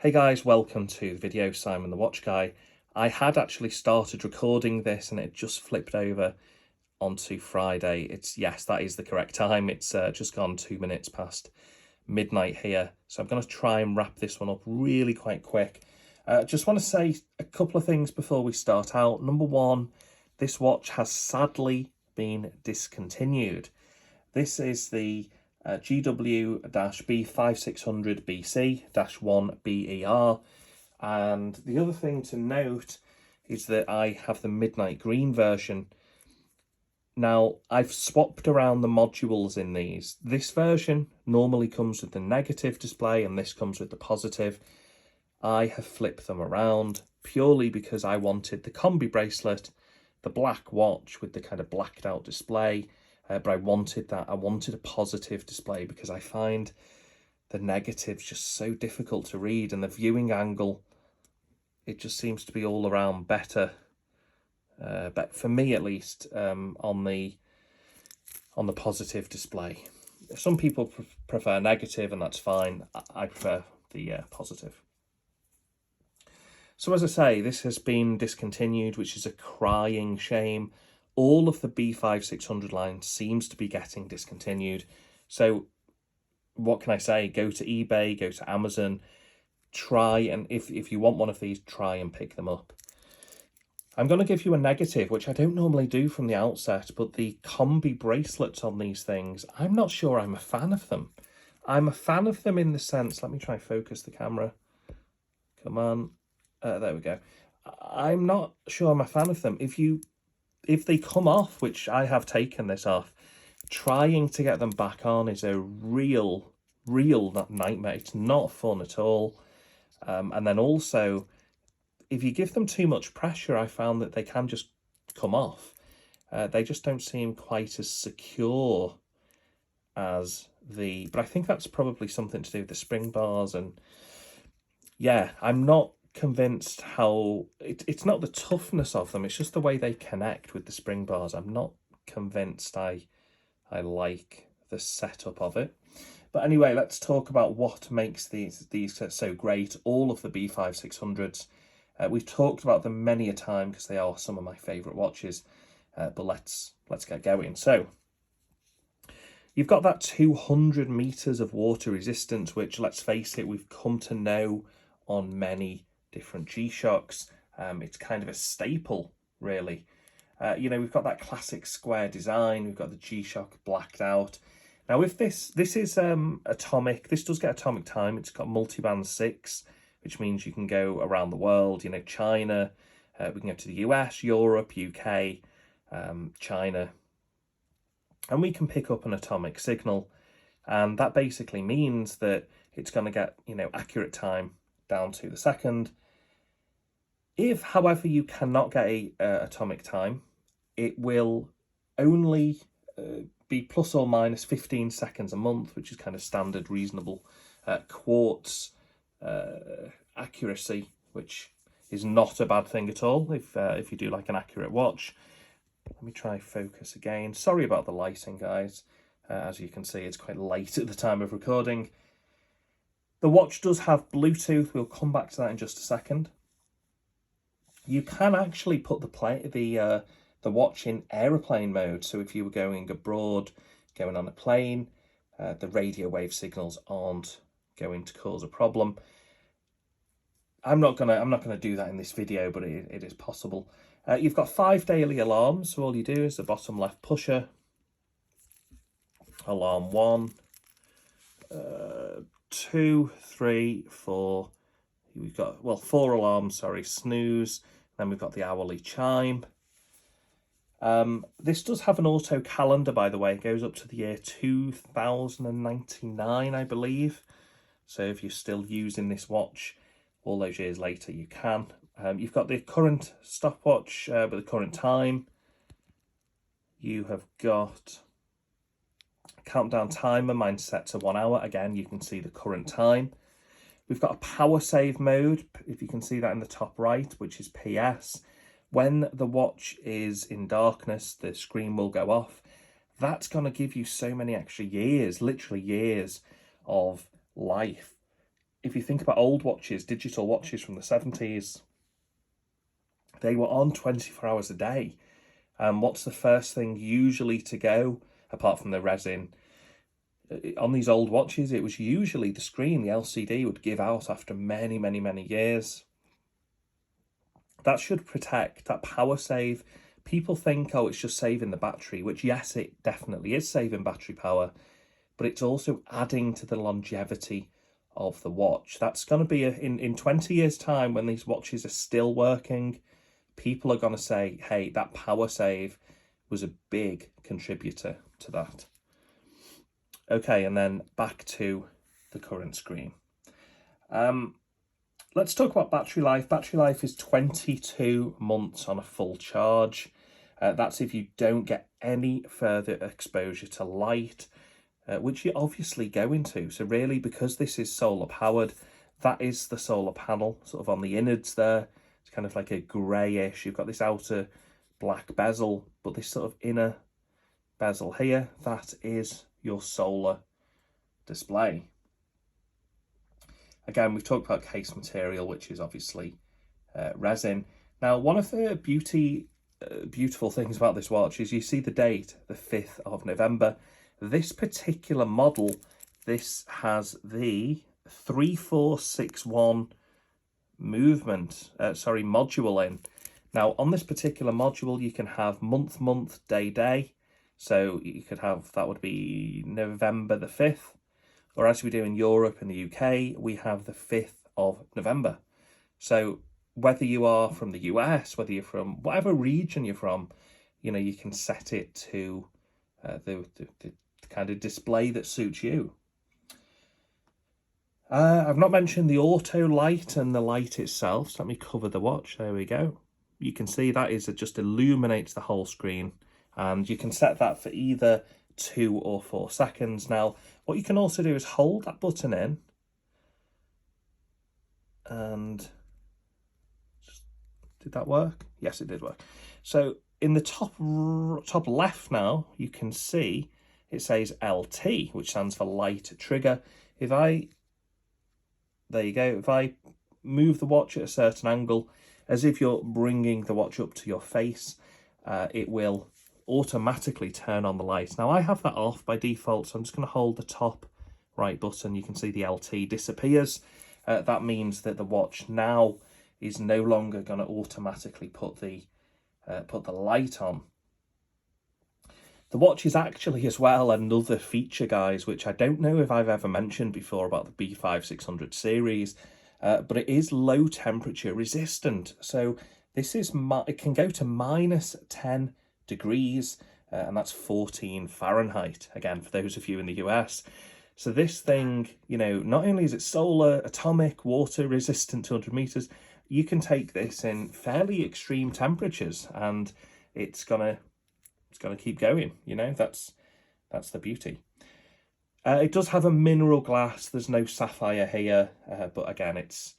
Hey guys, welcome to the video, Simon the Watch Guy. I had actually started recording this and it just flipped over onto Friday. Yes, that is the correct time. It's just gone 2 minutes past midnight here. So I'm going to try and wrap this one up really quite quick. Just want to say a couple of things before we start out. Number one, this watch has sadly been discontinued. This is the GW-B5600BC-1BER, and the other thing to note is that I have the midnight green version. Now, I've swapped around the modules in these. This version normally comes with the negative display and this comes with the positive. I have flipped them around purely because I wanted the combi bracelet, the black watch with the kind of blacked out display, but I wanted a positive display because I find the negatives just so difficult to read, and the viewing angle, it just seems to be all around better, but for me at least, on the positive display. Some people prefer negative, and that's fine. I prefer the positive. So as I say, this has been discontinued, which is a crying shame. All of the B5600 line seems to be getting discontinued. So what can I say? Go to eBay, go to Amazon, try, and if you want one of these, try and pick them up. I'm going to give you a negative, which I don't normally do from the outset, but the combi bracelets on these things, I'm not sure I'm a fan of them. I'm a fan of them in the sense, let me try and focus the camera. Come on. There we go. I'm not sure I'm a fan of them. If they come off, which I have taken this off, trying to get them back on is a real nightmare. It's not fun at all. And then also, if you give them too much pressure, I found that they can just come off. They just don't seem quite as secure as but I think that's probably something to do with the spring bars. And yeah, I'm not convinced how it's not the toughness of them, it's just the way they connect with the spring bars. I'm not convinced I like the setup of it. But anyway, let's talk about what makes these so great. All of the B5600s, we've talked about them many a time because they are some of my favorite watches, but let's get going. So you've got that 200 meters of water resistance, which, let's face it, we've come to know on many different G-Shocks. It's kind of a staple, really. We've got that classic square design. We've got the G-Shock blacked out. Now, with this is atomic. This does get atomic time. It's got multiband 6, which means you can go around the world. China, we can go to the US, Europe, UK, China, and we can pick up an atomic signal. And that basically means that it's going to get, accurate time down to the second. If, however, you cannot get a atomic time, it will only be plus or minus 15 seconds a month, which is kind of standard, reasonable quartz accuracy, which is not a bad thing at all if you do like an accurate watch. Let me try focus again. Sorry about the lighting, guys. As you can see, it's quite late at the time of recording. The watch does have Bluetooth. We'll come back to that in just a second. You can actually put the watch in aeroplane mode. So if you were going abroad, going on a plane, the radio wave signals aren't going to cause a problem. I'm not gonna do that in this video, but it is possible. You've got 5 daily alarms. So all you do is the bottom left pusher, alarm 1, 2, 3, 4. We've got, 4 alarms, sorry, snooze. Then we've got the hourly chime. This does have an auto calendar, by the way. It goes up to the year 2099, I believe. So if you're still using this watch all those years later, you can. You've got the current stopwatch with the current time. You have got countdown timer, mine set to 1 hour. Again, you can see the current time. We've got a power save mode, if you can see that in the top right, which is PS. When the watch is in darkness, the screen will go off. That's going to give you so many extra years, literally years of life. if you think about old watches, digital watches from the 70s, they were on 24 hours a day. And what's the first thing usually to go, apart from the resin? On these old watches, it was usually the screen, the LCD, would give out after many, many, many years. That should protect, that power save. People think, oh, it's just saving the battery, which yes, it definitely is saving battery power, but it's also adding to the longevity of the watch. That's going to be in 20 years' time, when these watches are still working, people are going to say, hey, that power save was a big contributor to that. Okay, and then back to the current screen. Let's talk about battery life. Battery life is 22 months on a full charge. That's if you don't get any further exposure to light, which you're obviously going to. So really, because this is solar powered, that is the solar panel sort of on the innards there. It's kind of like a greyish. You've got this outer black bezel, but this sort of inner bezel here, that is your solar display. Again, we've talked about case material, which is obviously resin. Now, one of the beautiful things about this watch is you see the date, the 5th of November. This particular model, this has the 3461 module in. Now, on this particular module, you can have month, day. So you could have, that would be November the 5th, or as we do in Europe and the UK, we have the 5th of November. So whether you are from the US, whether you're from whatever region you're from, you know, you can set it to the kind of display that suits you. I've not mentioned the auto light and the light itself, so let me cover the watch. There we go. You can see that is, it just illuminates the whole screen, and you can set that for either 2 or 4 seconds. Now, what you can also do is hold that button in, and did that work? Yes, it did work. So in the top left now, you can see it says LT, which stands for light trigger. There you go, if I move the watch at a certain angle, as if you're bringing the watch up to your face, it will automatically turn on the light. Now, I have that off by default, so I'm just going to hold the top right button. You can see the LT disappears. That means that the watch now is no longer going to automatically put the light on. The watch is actually as well another feature, guys, which I don't know if I've ever mentioned before about the B5600 series, but it is low temperature resistant. So this is, it can go to -10 degrees, and that's 14 Fahrenheit, again, for those of you in the US. So this thing, you know, not only is it solar, atomic, water resistant to 100 meters, you can take this in fairly extreme temperatures and it's gonna keep going, you know. That's the beauty. It does have a mineral glass. There's no sapphire here, but again, it's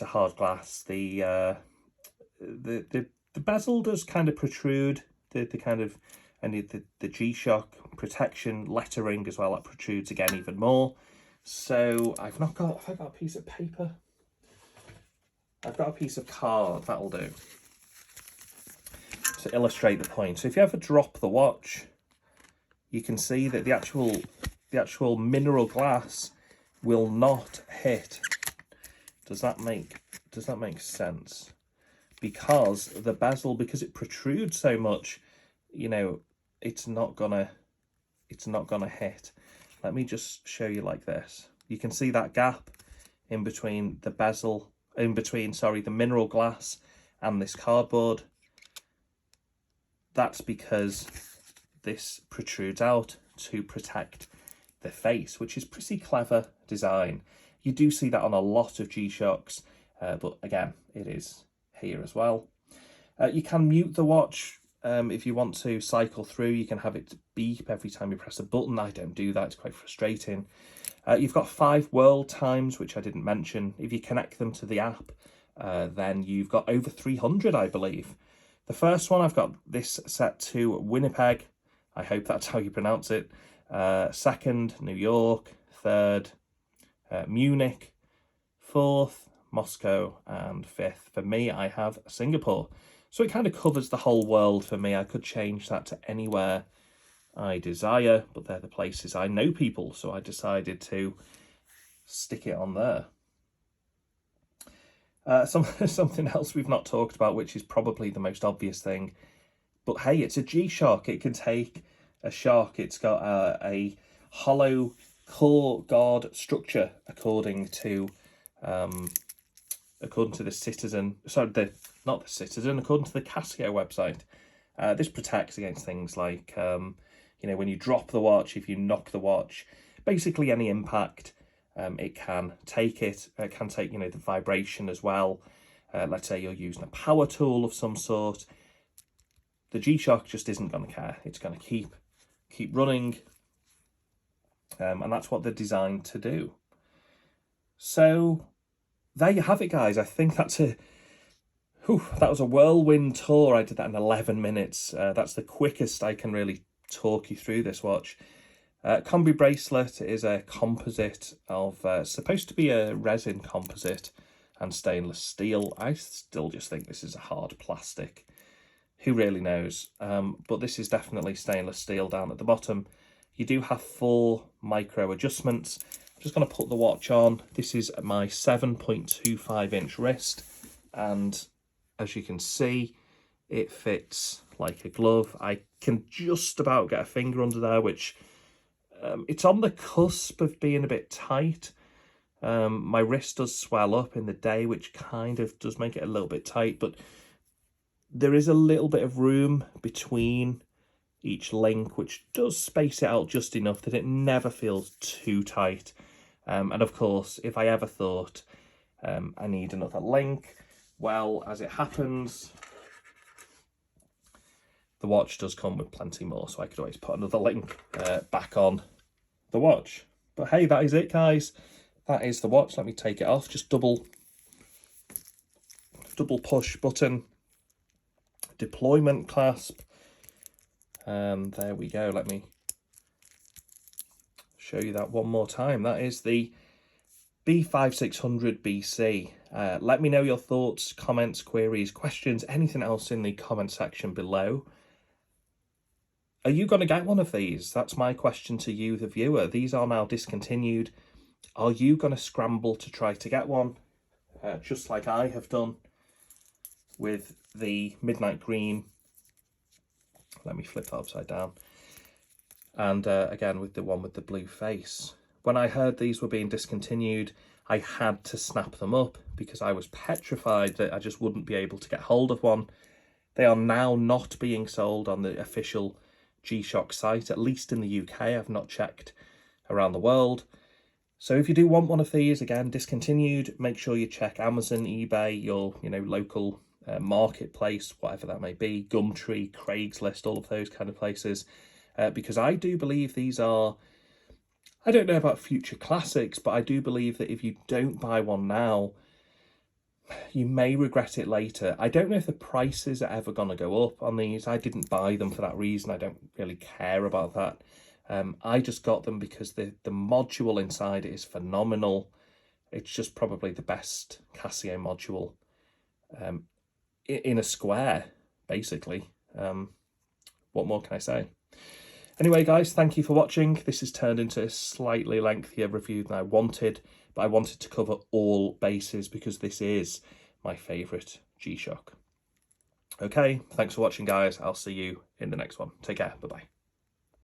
a hard glass. The bezel does kind of protrude. The kind of, and the G-Shock protection lettering as well, that protrudes again even more. So have I got a piece of paper? I've got a piece of card, that'll do, to illustrate the point. So if you ever drop the watch, you can see that the actual mineral glass will not hit. Does that make sense? Because the bezel, because it protrudes so much, you know, it's not gonna hit. Let me just show you like this. You can see that gap in between the bezel, the mineral glass and this cardboard. That's because this protrudes out to protect the face, which is pretty clever design. You do see that on a lot of G-Shocks, but again, it is here as well. You can mute the watch if you want to cycle through. You can have it beep every time you press a button. I don't do that, it's quite frustrating. You've got 5 world times, which I didn't mention. If you connect them to the app, then you've got over 300, I believe. The first one, I've got this set to Winnipeg. I hope that's how you pronounce it. Second, New York. Third, Munich. 4th, Moscow, and 5th. For me, I have Singapore. So it kind of covers the whole world for me. I could change that to anywhere I desire, but they're the places I know people, so I decided to stick it on there. Something else we've not talked about, which is probably the most obvious thing, but hey, it's a G-Shock. It can take a shock. It's got a hollow core guard structure, according to the Citizen. Sorry, not the Citizen. According to the Casio website, this protects against things like when you drop the watch, if you knock the watch, basically any impact. It can take it. It can take the vibration as well. Let's say you're using a power tool of some sort. The G-Shock just isn't going to care. It's going to keep running, and that's what they're designed to do. So there you have it, guys. I think that was a whirlwind tour. I did that in 11 minutes. That's the quickest I can really talk you through this watch. Combi bracelet is a composite of, supposed to be a resin composite and stainless steel. I still just think this is a hard plastic. Who really knows? But this is definitely stainless steel down at the bottom. You do have 4 micro adjustments. I'm just going to put the watch on. This is my 7.25 inch wrist, and as you can see, it fits like a glove. I can just about get a finger under there, which it's on the cusp of being a bit tight. My wrist does swell up in the day, which kind of does make it a little bit tight, but there is a little bit of room between each link, which does space it out just enough that it never feels too tight. And of course, if I ever thought I need another link, well, as it happens, the watch does come with plenty more, so I could always put another link back on the watch. But hey, that is it, guys. That is the watch. Let me take it off. Just double push button, deployment clasp, and there we go. Let me show you that one more time. That is the B5600BC. Let me know your thoughts, comments, queries, questions, anything else in the comment section below. Are you going to get one of these? That's my question to you, the viewer. These are now discontinued. Are you going to scramble to try to get one, just like I have done with the Midnight Green? Let me flip that upside down. And again, with the one with the blue face. When I heard these were being discontinued, I had to snap them up because I was petrified that I just wouldn't be able to get hold of one. They are now not being sold on the official G-Shock site, at least in the UK. I've not checked around the world. So if you do want one of these, again, discontinued, make sure you check Amazon, eBay, your local marketplace, whatever that may be, Gumtree, Craigslist, all of those kind of places. Because I do believe these are, I don't know about future classics, but I do believe that if you don't buy one now, you may regret it later. I don't know if the prices are ever going to go up on these. I didn't buy them for that reason. I don't really care about that. I just got them because the module inside is phenomenal. It's just probably the best Casio module in a square, basically. What more can I say? Anyway, guys, thank you for watching. This has turned into a slightly lengthier review than I wanted, but I wanted to cover all bases because this is my favourite G-Shock. Okay, thanks for watching, guys. I'll see you in the next one. Take care. Bye-bye.